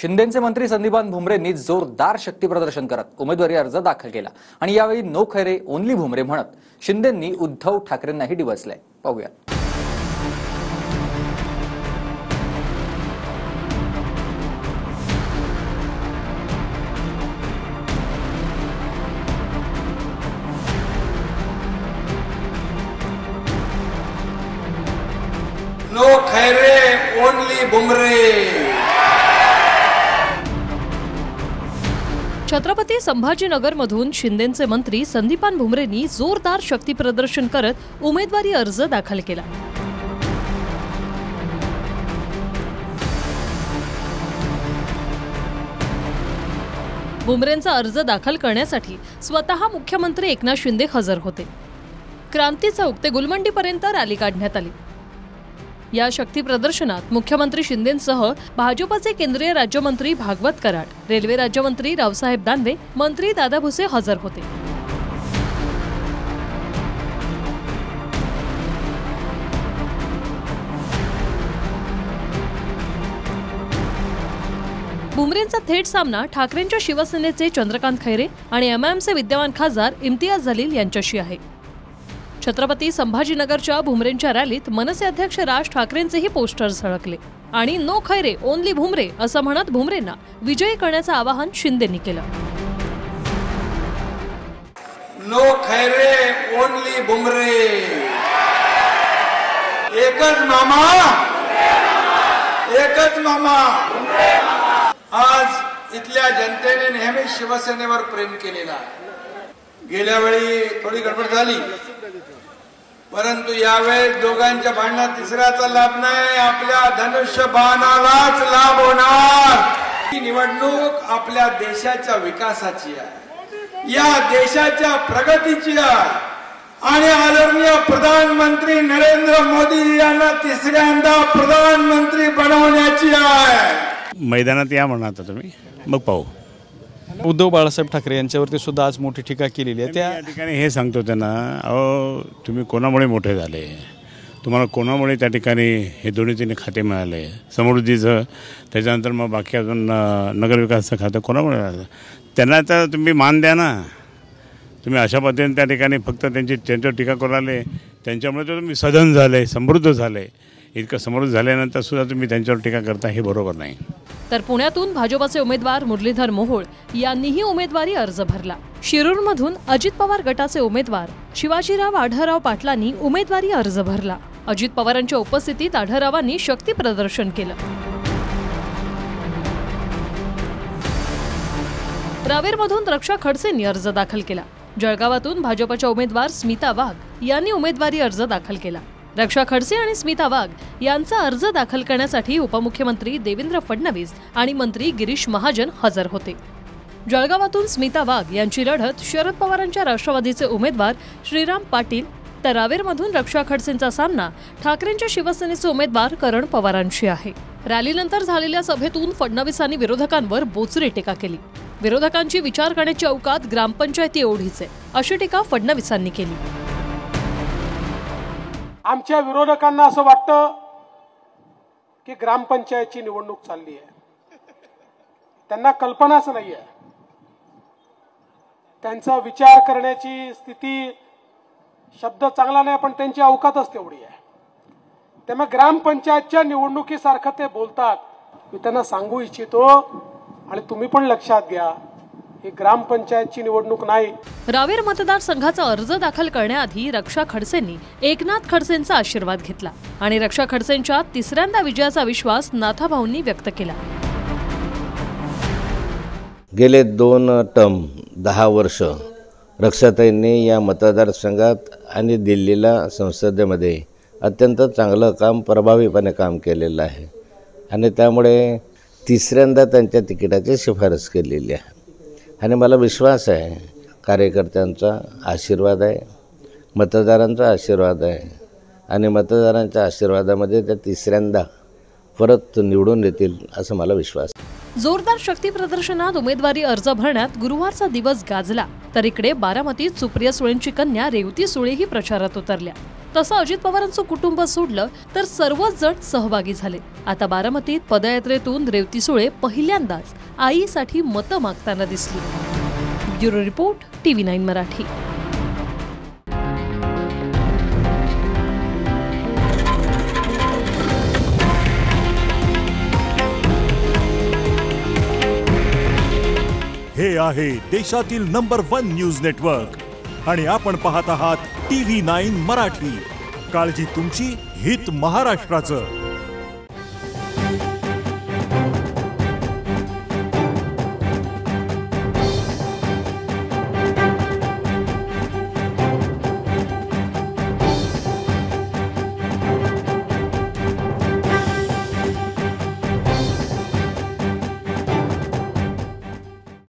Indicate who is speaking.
Speaker 1: शिंदेचे मंत्री संदीपान भुमरेंनी जोरदार शक्ती प्रदर्शन करत उमेदवारी अर्ज दाखल केला आणि यावेळी नो खैरे ओनली भुमरे म्हणत शिंदेंनी उद्धव ठाकरेंनाही डिवचलंय। पाहूया।
Speaker 2: No Khaire only Bhumre.
Speaker 3: छत्रपती संभाजीनगरमधून शिंदेचे मंत्री संदीपान भुमरेंनी जोरदार शक्ती प्रदर्शन करत उमेदवारी अर्ज दाखल केला। भुमरेंचा अर्ज दाखल करण्यासाठी स्वतः मुख्यमंत्री एकनाथ शिंदे हजर होते। क्रांती चौक ते गुलमंडीपर्यंत रॅली काढण्यात आली। या शक्ती प्रदर्शनात मुख्यमंत्री शिंदेंसह भाजपचे केंद्रीय राज्यमंत्री भागवत कराड, रेल्वे राज्यमंत्री रावसाहेब दानवे, मंत्री दादा भुसे हजर होते। भुमरेंचा थेट सामना ठाकरेंच्या शिवसेनेचे चंद्रकांत खैरे आणि एमआयएमचे विद्यमान खासदार इम्तियाज जलील यांच्याशी आहे। छत्रपती संभाजीनगरच्या भुमरेंच्या रॅलीत मनसे अध्यक्ष राज ठाकरेंचेही पोस्टर झळकले आणि नो खैरे ओनली भुमरे असं म्हणत भुमरेंना विजयी करण्याचं आवाहन शिंदेंनी केलं।
Speaker 2: नो खैरे ओनली भुमरे, एकच मामा एकच मामा। आज इथल्या जनतेने नेहमी शिवसेनेवर प्रेम केलेला आहे। गेल्या वेळी थोडी गडबड झाली, परंतु यावेळेस दोघांच्या भांडणात तिसऱ्याचा लाभ नाही, आपल्या धनुष्यबाणालाच लाभ होणार। ही निवडणूक आपल्या देशाच्या विकासाची आहे, या देशाच्या प्रगतीची आहे आणि आदरणीय प्रधानमंत्री नरेंद्र मोदी यांना तिसऱ्यांदा प्रधानमंत्री बनवण्याची आहे।
Speaker 4: मैदानात या म्हणा आता तुम्ही, मग पाहू।
Speaker 5: उद्धव बाळासाहेब ठाकरे यांच्यावरती सुद्धा आज मोठी टीका केलेली आहे।
Speaker 4: त्या ठिकाणी हे सांगतो त्यांना, अहो तुम्ही कोणामुळे मोठे झाले, तुम्हाला कोणामुळे त्या ठिकाणी हे दोन्ही तीन खाते मिळाले, समृद्धीचं, त्याच्यानंतर मग बाकी अजून नगरविकासाचं खातं कोणामुळे मिळालं, त्यांना तर तुम्ही मान द्या ना। तुम्ही अशा पद्धतीने त्या ठिकाणी फक्त त्यांच्यावर टीका करू लागले, त्यांच्यामुळे तर तुम्ही सधन झाले, समृद्ध झाले। इतकं समृद्ध झाल्यानंतर सुद्धा तुम्ही त्यांच्यावर टीका करता, हे बरोबर नाही।
Speaker 3: तर पुण्यातून भाजपचे उमेदवार मुरलीधर मोहोळ यांनीही उमेदवारी अर्ज भरला। शिरूरमधून अजित पवार गटाचे उमेदवार शिवाजीराव आढळराव पाटलांनी उमेदवारी अर्ज भरला। अजित पवारांच्या उपस्थितीत आढळरावांनी शक्ती प्रदर्शन केलं। रावेरमधून रक्षा खडसेंनी अर्ज दाखल केला। जळगावातून भाजपच्या उमेदवार स्मिता वाघ यांनी उमेदवारी अर्ज दाखल केला। रक्षा खडसे आणि स्मिता वाघ यांचा अर्ज दाखल करण्यासाठी उपमुख्यमंत्री देवेंद्र फडणवीस आणि मंत्री गिरीश महाजन हजर होते। जळगावातून स्मिता वाघ यांची लढत शरद पवारांच्या राष्ट्रवादीचे उमेदवार श्रीराम पाटील, तर रावेरमधून रक्षा खडसेंचा सामना ठाकरेंच्या शिवसेनेचे उमेदवार करण पवारांशी आहे। रॅलीनंतर झालेल्या सभेतून फडणवीसांनी विरोधकांवर बोचरी टीका केली। विरोधकांची विचार करण्याची अवकात ग्रामपंचायती एवढीच आहे, अशी टीका फडणवीसांनी केली।
Speaker 6: आमच्या विरोधकांना असं वाटतं की ग्रामपंचायतची निवडणूक चालली आहे, त्यांना कल्पनाच नाहीये, त्यांचा विचार करण्याची स्थिती, शब्द चांगला नाही पण त्यांची अवकातच तेवढी आहे। त्यामुळे ग्रामपंचायतच्या निवडणुकीसारखं ते बोलतात। मी त्यांना सांगू इच्छितो आणि तुम्ही पण लक्षात घ्या, ही ग्रामपंचायतची निवडणूक नाही।
Speaker 3: रावेर मतदारसंघाचा अर्ज दाखल करण्याआधी रक्षा खडसेंनी एकनाथ खडसेंचा आशीर्वाद घेतला आणि रक्षा खडसेंच्या तिसऱ्यांदा विजयाचा विश्वास नाथाभाऊंनी व्यक्त केला।
Speaker 7: गेले 2 टर्म 10 वर्ष रक्षाताईंनी या मतदारसंघात आणि दिल्लीला संसदेमध्ये अत्यंत चांगलं काम, प्रभावीपणे काम केलेलं आहे आणि त्यामुळे तिसऱ्यांदा त्यांच्या तिकिटाची शिफारस केलेली आहे आणि मला विश्वास आहे, कार्यकर्त्यांचा आशीर्वाद आहे, मतदारांचा आशीर्वाद आहे आणि मतदारांच्या आशीर्वादामध्ये त्या तिसऱ्यांदा परत निवडून येतील असं मला विश्वास आहे।
Speaker 3: जोरदार शक्ती प्रदर्शनात उमेदवारी अर्ज भरण्यात गुरुवारचा दिवस गाजला, तर इकडे बारामतीत सुप्रिया सुळेंची कन्या रेवती सुळेही प्रचारात उतरल्या। तसं अजित पवारांचं कुटुंब सोडलं तर सर्वच जण सहभागी झाले. आता बारामतीत पदयात्रेतून रेवती सुळे पहिल्यांदाच आईसाठी मतं मागताना दिसली. Bureau report, TV9 Marathi.
Speaker 8: हे आहे देशातील नंबर 1 न्यूज नेटवर्क आणि आपण पाहत आहात TV9 मराठी. काळजी तुमची, हित महाराष्ट्राचं.